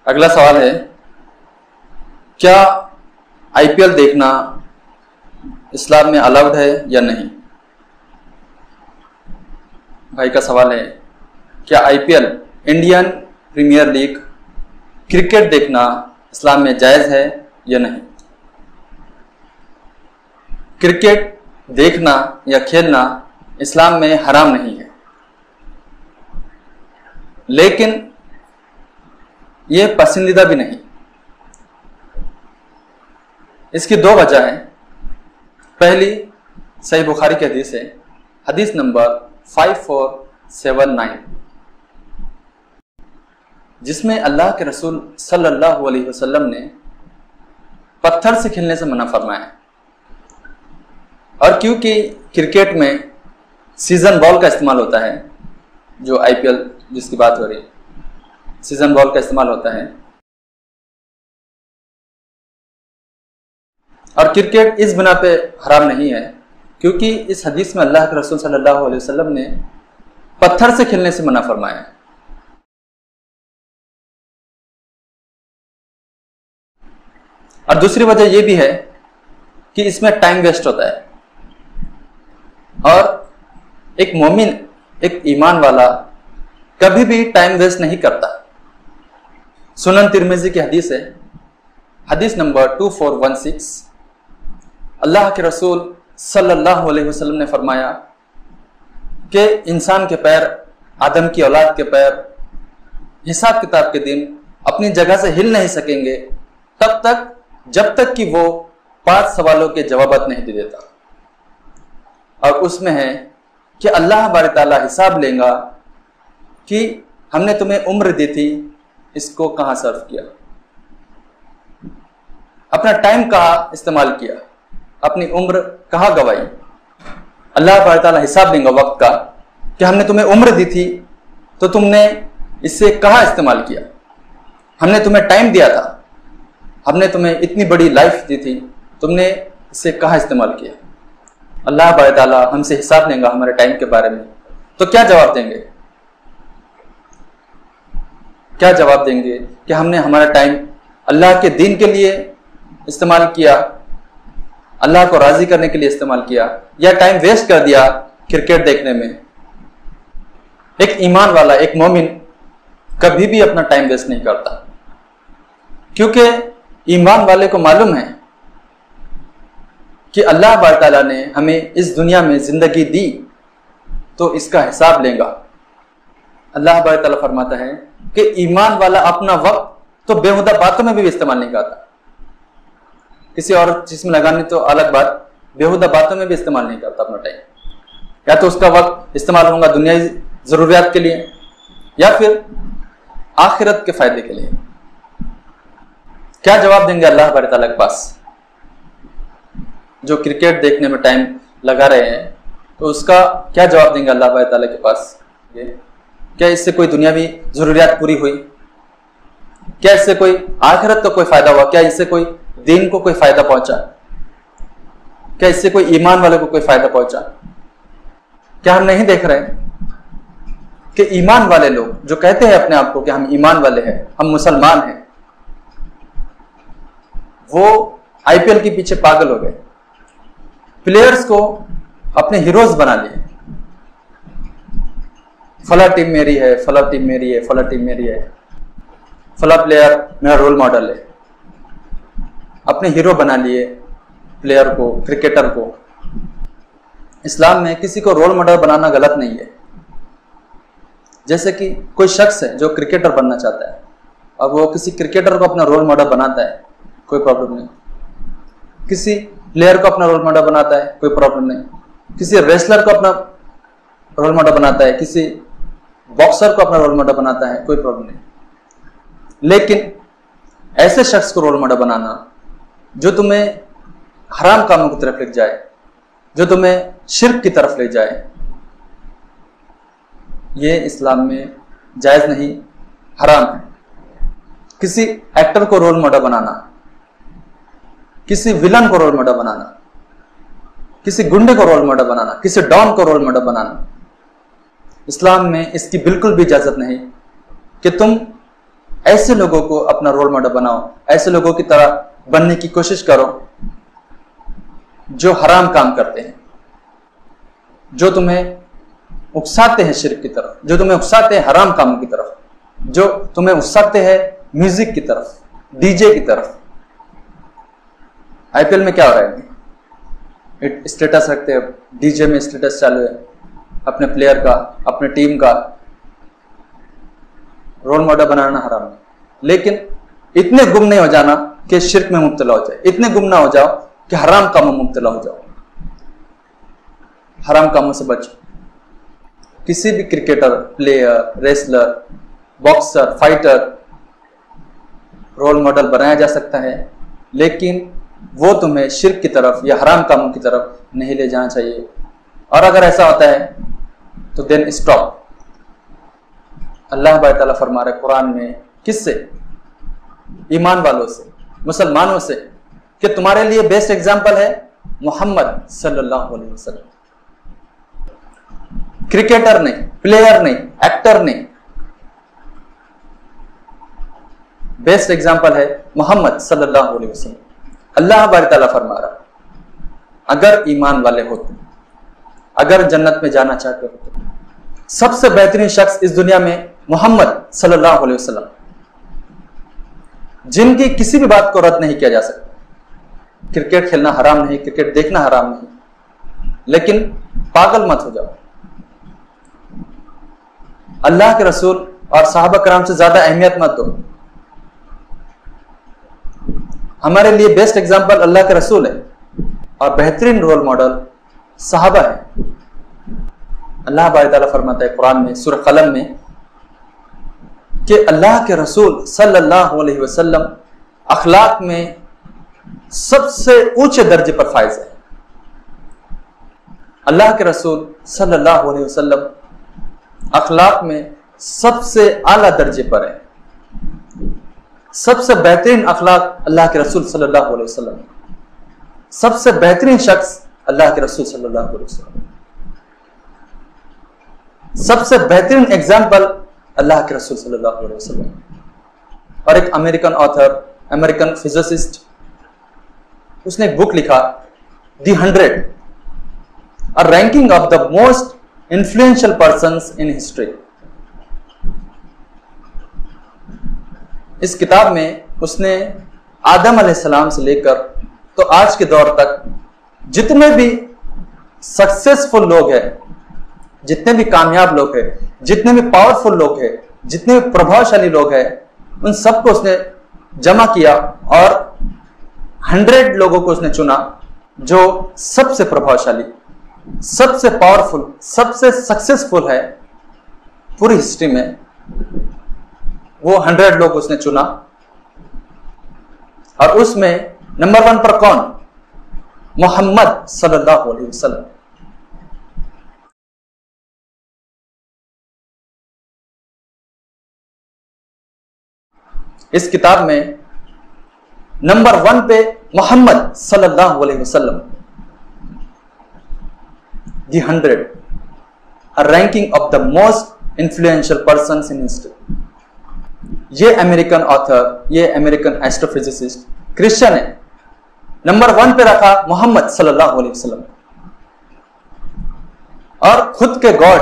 अगला सवाल है, क्या आईपीएल देखना इस्लाम में अलाउड है या नहीं? भाई का सवाल है, क्या IPL Indian Premier League cricket देखना इस्लाम में जायज है या नहीं? क्रिकेट देखना या खेलना इस्लाम में हराम नहीं है, लेकिन यह पसंदीदा भी नहीं। इसकी दो वजह हैं। पहली सही बुखारी की हदीस है, हदीस नंबर 5479, जिसमें अल्लाह के रसूल सल्लल्लाहु अलैहि वसल्लम ने पत्थर से खेलने से मना फरमाया। और क्योंकि क्रिकेट में सीजन बॉल का इस्तेमाल होता है, जो आईपीएल जिसकी बात हो रही है, सीजन बॉल का इस्तेमाल होता है, और क्रिकेट इस बिना पे हराम नहीं है क्योंकि इस हदीस में अल्लाह के रसूल सल्लल्लाहु अलैहि वसल्लम ने पत्थर से खेलने से मना फरमाया। और दूसरी वजह यह भी है कि इसमें टाइम वेस्ट होता है, और एक मोमिन, एक ईमान वाला कभी भी टाइम वेस्ट नहीं करता। सुनन तिरमिजी की हदीस है, हदीस नंबर 2416, अल्लाह के रसूल सल्लल्लाहु अलैहि वसल्लम ने फरमाया कि इंसान के पैर, आदम की औलाद के पैर हिसाब किताब के दिन अपनी जगह से हिल नहीं सकेंगे तब तक जब तक कि वो 5 सवालों के जवाब नहीं दे देता। और उसमें है कि अल्लाह बारी ताला हिसाब लेगा कि हमने तुम्हें उम्र दी थी, इसको कहां सर्व किया, अपना टाइम कहां इस्तेमाल किया, अपनी उम्र कहां गवाई। अल्लाह बारी ताला हिसाब लेगा वक्त का कि हमने तुम्हें उम्र दी थी तो तुमने इससे कहां इस्तेमाल किया, हमने तुम्हें टाइम दिया था, हमने तुम्हें इतनी बड़ी लाइफ दी थी, तुमने इससे कहां इस्तेमाल किया। अल्लाह बारी ताला हमसे हिसाब लेगा हमारे टाइम के बारे में, तो क्या जवाब देंगे? क्या जवाब देंगे कि हमने हमारा टाइम अल्लाह के दीन के लिए इस्तेमाल किया, अल्लाह को राजी करने के लिए इस्तेमाल किया, या टाइम वेस्ट कर दिया क्रिकेट देखने में। एक ईमान वाला, एक मोमिन कभी भी अपना टाइम वेस्ट नहीं करता, क्योंकि ईमान वाले को मालूम है कि अल्लाह बारी ताला ने हमें इस दुनिया में जिंदगी दी तो इसका हिसाब लेगा। अल्लाह बारी ताला फरमाता है कि ईमान वाला अपना वक्त तो बेहुदा बातों में भी इस्तेमाल नहीं करता, किसी और चीज में लगाने तो अलग बात, बेहुदा बातों में भी इस्तेमाल नहीं करता अपना टाइम। या तो उसका वक्त इस्तेमाल होगा दुनियावी जरूरियात के लिए या फिर आखिरत के फायदे के लिए। क्या जवाब देंगे अल्लाह बारी ताला के पास? जो क्रिकेट देखने में टाइम लगा रहे हैं तो उसका क्या जवाब देंगे अल्लाह बारी ताला के पास? क्या इससे कोई दुनियावी जरूरियात पूरी हुई? क्या इससे कोई आखिरत का कोई फायदा हुआ? क्या इससे कोई दीन को कोई फायदा पहुंचा? क्या इससे कोई ईमान वाले को कोई फायदा पहुंचा? क्या हम नहीं देख रहे कि ईमान वाले लोग जो कहते हैं अपने आप को कि हम ईमान वाले हैं, हम मुसलमान हैं, वो आईपीएल के पीछे पागल हो गए, प्लेयर्स को अपने हीरोज बना लिए। फला टीम मेरी है, फला टीम मेरी है, फला टीम मेरी है, फला प्लेयर मेरा रोल मॉडल है। अपने हीरो बना लिए प्लेयर को, क्रिकेटर को। इस्लाम में किसी को रोल मॉडल बनाना गलत नहीं है। जैसे कि कोई शख्स है जो क्रिकेटर बनना चाहता है और वो किसी क्रिकेटर को अपना रोल मॉडल बनाता है, कोई प्रॉब्लम नहीं। किसी प्लेयर को अपना रोल मॉडल बनाता है, कोई प्रॉब्लम नहीं। किसी रेसलर को अपना रोल मॉडल बनाता है, किसी बॉक्सर को अपना रोल मॉडल बनाता है, कोई प्रॉब्लम नहीं। लेकिन ऐसे शख्स को रोल मॉडल बनाना जो तुम्हें हराम कामों की तरफ ले जाए, जो तुम्हें शिर्क की तरफ ले जाए, ये इस्लाम में जायज नहीं, हराम है। किसी एक्टर को रोल मॉडल बनाना, किसी विलन को रोल मॉडल बनाना, किसी गुंडे को रोल मॉडल बनाना, किसी डॉन को रोल मॉडल बनाना, इस्लाम में इसकी बिल्कुल भी इजाजत नहीं कि तुम ऐसे लोगों को अपना रोल मॉडल बनाओ, ऐसे लोगों की तरह बनने की कोशिश करो जो हराम काम करते हैं, जो तुम्हें उकसाते हैं शिर्क की तरफ, जो तुम्हें उकसाते हैं हराम कामों की तरफ, जो तुम्हें उकसाते हैं म्यूजिक की तरफ, डीजे की तरफ। आईपीएल में क्या हो रहा है, स्टेटस रखते हैं, डीजे में स्टेटस चालू है अपने प्लेयर का, अपने टीम का। रोल मॉडल बनाना हराम है, लेकिन इतने गुम नहीं हो जाना कि शिर्क में मुब्तला हो जाए, इतने गुम ना हो जाओ कि हराम कामों में मुब्तला हो जाओ। हराम कामों से बचो। किसी भी cricketer, player, wrestler, boxer, fighter role model बनाया जा सकता है, लेकिन वो तुम्हें शिर्क की तरफ या हराम कामों की तरफ नहीं ले जाना चाहिए। और अगर ऐसा होता है तो देन स्टॉप। अल्लाह ताला फरमा रहे कुरान में, किससे? ईमान वालों से, मुसलमानों से, कि तुम्हारे लिए बेस्ट एग्जाम्पल है मोहम्मद सल्लल्लाहु अलैहि वसल्लम। क्रिकेटर नहीं, प्लेयर नहीं, एक्टर नहीं, बेस्ट एग्जाम्पल है मोहम्मद सल्लल्लाहु अलैहि वसल्लम। अल्लाह ताला फरमा रहा, अगर ईमान वाले हो तुम, अगर जन्नत में जाना चाहते हो तो सबसे बेहतरीन शख्स इस दुनिया में मोहम्मद सल्लल्लाहु अलैहि वसल्लम, जिनकी किसी भी बात को रद्द नहीं किया जा सकता। क्रिकेट खेलना हराम नहीं, क्रिकेट देखना हराम नहीं, लेकिन पागल मत हो जाओ। अल्लाह के रसूल और साहबा कराम से ज्यादा अहमियत मत दो। हमारे लिए बेस्ट एग्जाम्पल अल्लाह के रसूल है और बेहतरीन रोल मॉडल साहबा है। अल्लाह ताला फरमाता है कुरान में सूरह कलम में कि अल्लाह के रसूल सल्लल्लाहु अलैहि वसल्लम अखलाक में सबसे ऊंचे दर्जे पर फाइज है। अल्लाह के रसूल सल्लल्लाहु अलैहि वसल्लम अखलाक में सबसे आला दर्जे पर है। सबसे बेहतरीन अखलाक अल्लाह के रसूल सल्लल्लाहु अलैहि वसल्लम, सबसे बेहतरीन शख्स अल्लाह के रसूल सल्लल्लाहु अलैहि वसल्लम, सबसे बेहतरीन एग्जाम्पल अल्लाह के रसूल सल्लल्लाहु अलैहि वसल्लम। और एक अमेरिकन ऑथर, अमेरिकन फिजिसिस्ट, उसने एक बुक लिखा दी 100, अ ranking of the most influential persons in history. इस किताब में उसने आदम अलैहिस्सलाम से लेकर तो आज के दौर तक जितने भी सक्सेसफुल लोग हैं, जितने भी कामयाब लोग हैं, जितने भी पावरफुल लोग हैं, जितने भी प्रभावशाली लोग हैं, उन सबको उसने जमा किया और 100 लोगों को उसने चुना जो सबसे प्रभावशाली, सबसे पावरफुल, सबसे सक्सेसफुल है पूरी हिस्ट्री में। वो 100 लोग उसने चुना और उसमें नंबर 1 पर कौन? मोहम्मद सल्लल्लाहु अलैहि वसल्लम। इस किताब में नंबर 1 पे मोहम्मद सल्लल्लाहु अलैहि वसल्लम, दी 100, अ ranking of the most influential persons in history. ये अमेरिकन ऑथर, ये अमेरिकन एस्ट्रोफिजिसिस्ट क्रिश्चियन है, नंबर 1 पे रखा मोहम्मद सल्लल्लाहु अलैहि वसल्लम। और खुद के गॉड,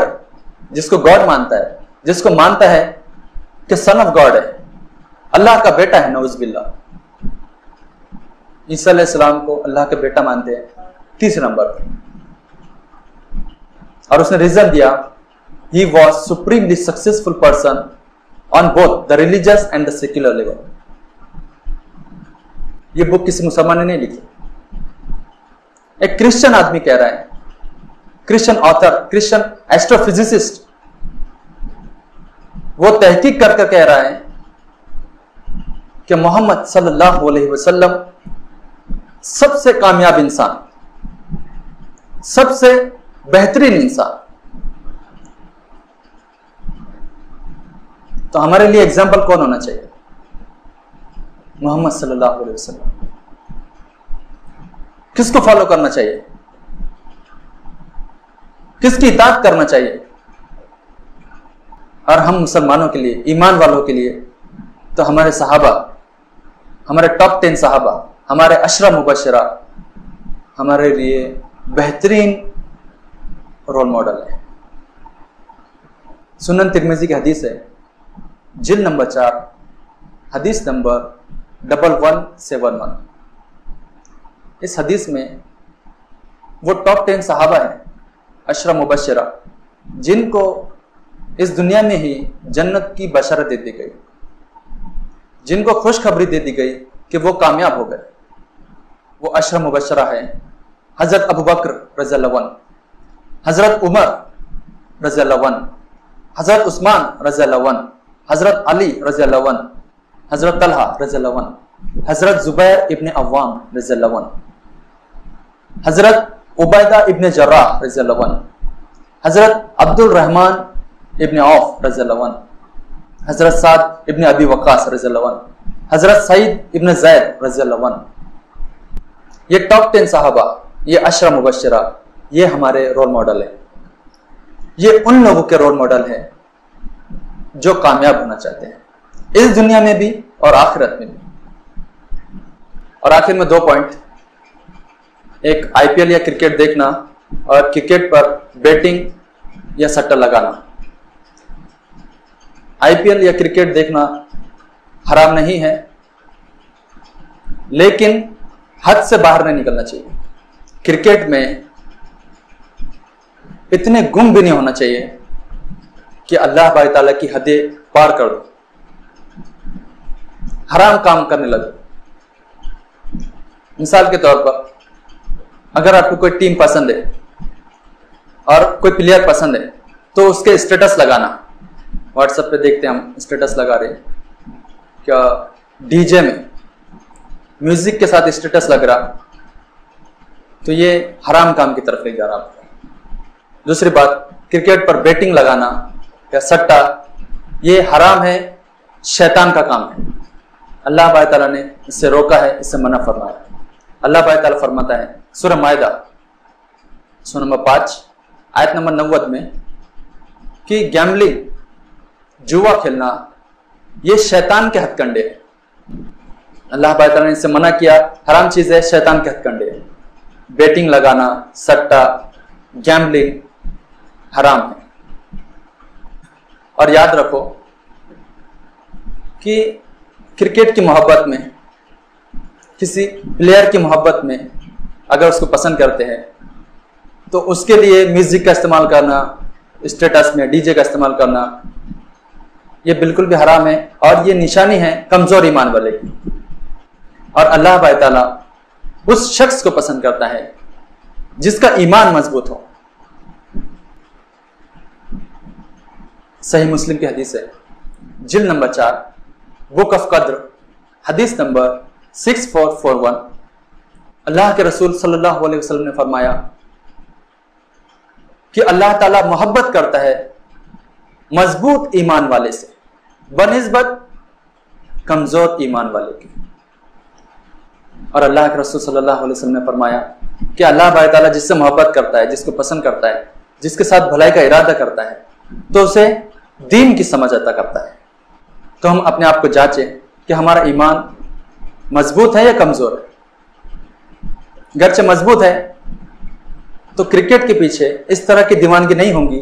जिसको गॉड मानता है, जिसको मानता है कि सन ऑफ गॉड है, अल्लाह का बेटा है, नऊज़ुबिल्लाह, ईसा अलैहिस्सलाम को अल्लाह का बेटा मानते हैं, 3 नंबर पर। और उसने रीजन दिया, he was supremely successful person on both the religious and the secular level. ये बुक किसी मुसलमान ने नहीं लिखी, एक क्रिश्चियन आदमी कह रहा है, क्रिश्चियन ऑथर, क्रिश्चियन एस्ट्रोफिजिसिस्ट, वो तहकीक करके कह रहा है कि मोहम्मद सल्लल्लाहु अलैहि वसल्लम सबसे कामयाब इंसान, सबसे बेहतरीन इंसान। तो हमारे लिए एग्जाम्पल कौन होना चाहिए? मोहम्मद सल्लल्लाहु अलैहि वसल्लम। किसको फॉलो करना चाहिए? किसकी इताअत करना चाहिए? और हम मुसलमानों के लिए, ईमान वालों के लिए तो हमारे सहाबा, हमारे टॉप 10 सहाबा, हमारे अशरा मुबशरा हमारे लिए बेहतरीन रोल मॉडल है। सुनन तिरमिज़ी की हदीस है, जिल्द नंबर 4, हदीस नंबर 1171। इस हदीस में वो टॉप 10 सहाबा हैं, अशरा मुबशरा, जिनको इस दुनिया में ही जन्नत की बशरत दे दी गई, जिनको खुशखबरी दे दी गई कि वो कामयाब हो गए। वो अशरा मुबशरा है हज़रत अबू बकर रज़ियल्लाहु अन्हु, हज़रत उमर रज़ियल्लाहु अन्हु, हज़रत उस्मान रज़ियल्लाहु अन्हु, हज़रत अली रज़ियल्लाहु अन्हु, हज़रत तलहा रज़ियल्लाहु अन्हु, हज़रत ज़ुबैर इब्न अव्वाम रज़ियल्लाहु अन्हु, हज़रत उबैदा इब्न जर्राह रज़ियल्लाहु अन्हु, हज़रत अब्दुल रहमान इब्न औफ रज़ियल्लाहु अन्हु, हज़रत साद इब्न अबी वक्कास रज़ियल्लाहु अन्हु, हज़रत सईद इब्न ज़ैद रज़ियल्लाहु अन्हु। ये टॉप 10 सहाबा, ये अशरा मुबशरा, ये हमारे रोल मॉडल है। ये उन लोगों के रोल मॉडल है जो कामयाब होना चाहते हैं, इस दुनिया में भी और आखिरत में भी। और आखिर में 2 पॉइंट, एक आईपीएल या क्रिकेट देखना और क्रिकेट पर बैटिंग या सट्टा लगाना। आईपीएल या क्रिकेट देखना हराम नहीं है, लेकिन हद से बाहर नहीं निकलना चाहिए। क्रिकेट में इतने गुम भी नहीं होना चाहिए कि अल्लाह बारी ताला की हदें पार कर दो, हराम काम करने लगो। मिसाल के तौर पर, अगर आपको कोई टीम पसंद है और कोई प्लेयर पसंद है, तो उसके स्टेटस लगाना। व्हाट्सएप पे देखते हैं हम स्टेटस लगा रहे हैं, क्या डीजे में म्यूजिक के साथ स्टेटस लग रहा, तो ये हराम काम की तरफ ले जा रहा आपको। दूसरी बात, क्रिकेट पर बैटिंग लगाना या सट्टा, ये हराम है, शैतान का काम है। अल्लाह बारी ताला ने इससे रोका है, इससे मना फरमाया। अल्लाह बारी ताला फरमाता है सूरह माइदा सूरह नंबर 5 आयत नंबर 90 में कि गैम्बलिंग, जुआ खेलना, ये शैतान के हथकंडे है। अल्लाह बारी ताला ने इससे मना किया, हराम चीज है, शैतान के हथकंडे है। बैटिंग लगाना, सट्टा, गैम्बलिंग हराम है। और याद रखो कि क्रिकेट की मोहब्बत में, किसी प्लेयर की मोहब्बत में अगर उसको पसंद करते हैं, तो उसके लिए म्यूजिक का इस्तेमाल करना, स्टेटस में डीजे का इस्तेमाल करना, ये बिल्कुल भी हराम है। और ये निशानी है कमजोर ईमान वाले की। और अल्लाह बारी ताला उस शख्स को पसंद करता है जिसका ईमान मजबूत हो। सही मुस्लिम की हदीस है, जिल्द नंबर 4, बुक ऑफ कद्र, हदीस नंबर 6441। अल्लाह के रसूल सल्लल्लाहु अलैहि वसल्लम ने फरमाया कि अल्लाह ताला मोहब्बत करता है मजबूत ईमान वाले से बनिस्बत कमजोर ईमान वाले की। और अल्लाह के रसूल सल्लल्लाहु अलैहि वसल्लम ने फरमाया कि अल्लाह बारी ताला जिससे मोहब्बत करता है, जिसको पसंद करता है, जिसके साथ भलाई का इरादा करता है, तो उसे दीन की समझ अता करता है। तो हम अपने आप को जांचें कि हमारा ईमान मजबूत है या कमजोर है। गर्चे मजबूत है तो क्रिकेट के पीछे इस तरह की दीवानगी नहीं होंगी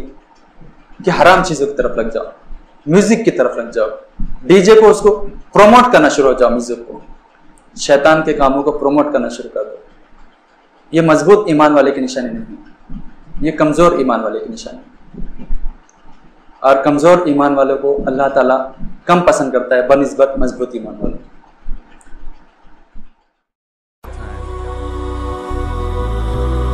कि हराम चीजों की तरफ लग जाओ, म्यूजिक की तरफ लग जाओ, डीजे को उसको प्रोमोट करना शुरू हो जाओ, म्यूजिक को, शैतान के कामों को प्रोमोट करना शुरू कर दो। ये मजबूत ईमान वाले की निशानी नहीं है, ये कमजोर ईमान वाले की निशानी। और कमजोर ईमान वालों को अल्लाह ताला कम पसंद करता है बनिस्बत मजबूत ईमान वालों।